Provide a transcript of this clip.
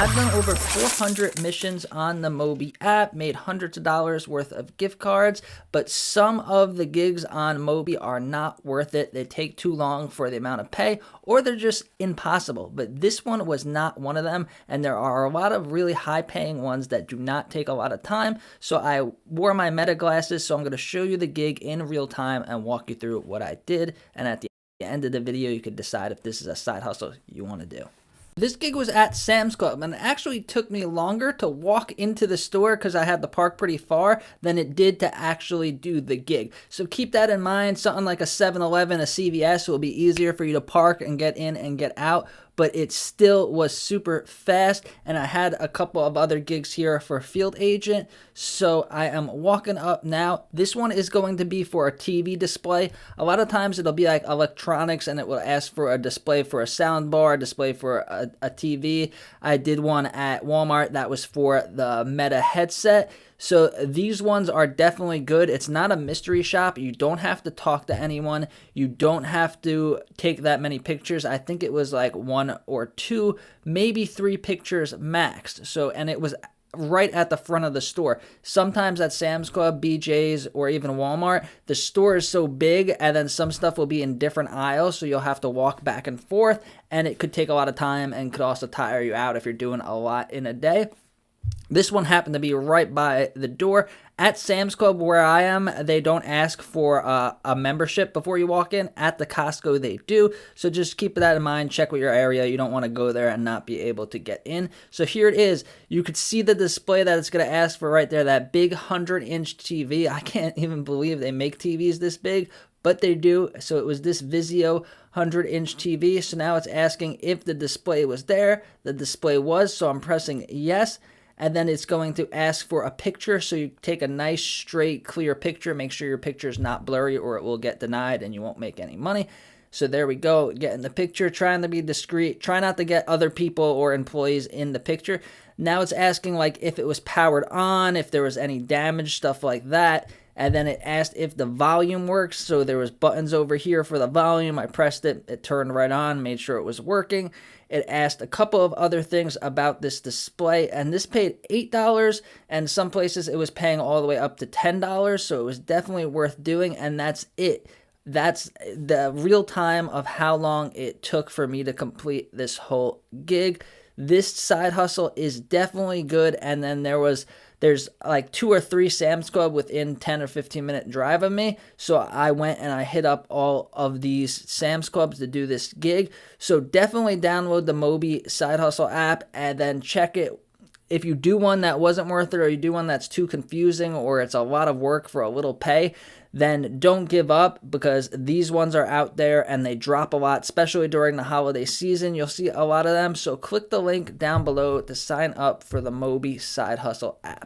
I've done over 400 missions on the Mobee app, made hundreds of dollars worth of gift cards, but some of the gigs on Mobee are not worth it. They take too long for the amount of pay, or they're just impossible. But this one was not one of them, and there are a lot of really high-paying ones that do not take a lot of time. So I wore my meta glasses, so I'm going to show you the gig in real time and walk you through what I did, and at the end of the video, you can decide if this is a side hustle you want to do. This gig was at Sam's Club, and it actually took me longer to walk into the store because I had to park pretty far than it did to actually do the gig. So keep that in mind. Something like a 7-Eleven, a CVS will be easier for you to park and get in and get out, but it still was super fast, and I had a couple of other gigs here for field agent, so I am walking up now. This one is going to be for a TV display. A lot of times it'll be like electronics, and it will ask for a display for a sound bar, a display for a TV. I did one at Walmart that was for the Meta headset. So these ones are definitely good. It's not a mystery shop. You don't have to talk to anyone. You don't have to take that many pictures. I think it was like 1 or 2, maybe 3 pictures maxed. So, and it was right at the front of the store. Sometimes at Sam's Club, BJ's, or even Walmart, the store is so big, and then some stuff will be in different aisles, so you'll have to walk back and forth, and it could take a lot of time and could also tire you out if you're doing a lot in a day. This one happened to be right by the door. At Sam's Club, where I am, they don't ask for a membership before you walk in. At the Costco, they do. So just keep that in mind. Check with your area. You don't want to go there and not be able to get in. So here it is. You could see the display that it's going to ask for right there, that big 100-inch TV. I can't even believe they make TVs this big, but they do. So it was this Vizio 100-inch TV. So now it's asking if the display was there. The display was, so I'm pressing yes. And then it's going to ask for a picture, so you take a nice, straight, clear picture. Make sure your picture is not blurry or it will get denied and you won't make any money. So there we go, getting the picture, trying to be discreet. Try not to get other people or employees in the picture. Now it's asking like if it was powered on, if there was any damage, stuff like that. And then it asked if the volume works. So there was buttons over here for the volume. I pressed it, it turned right on, made sure it was working. It asked a couple of other things about this display, and this paid $8, and some places it was paying all the way up to $10, so it was definitely worth doing, and that's it. That's the real time of how long it took for me to complete this whole gig. This side hustle is definitely good, and then there's like 2 or 3 Sam's Club within 10 or 15 minute drive of me. So I went and I hit up all of these Sam's Clubs to do this gig. So definitely download the Mobee side hustle app and then check it. If you do one that wasn't worth it, or you do one that's too confusing, or it's a lot of work for a little pay, then don't give up, because these ones are out there and they drop a lot, especially during the holiday season. You'll see a lot of them. So click the link down below to sign up for the Mobee side hustle app.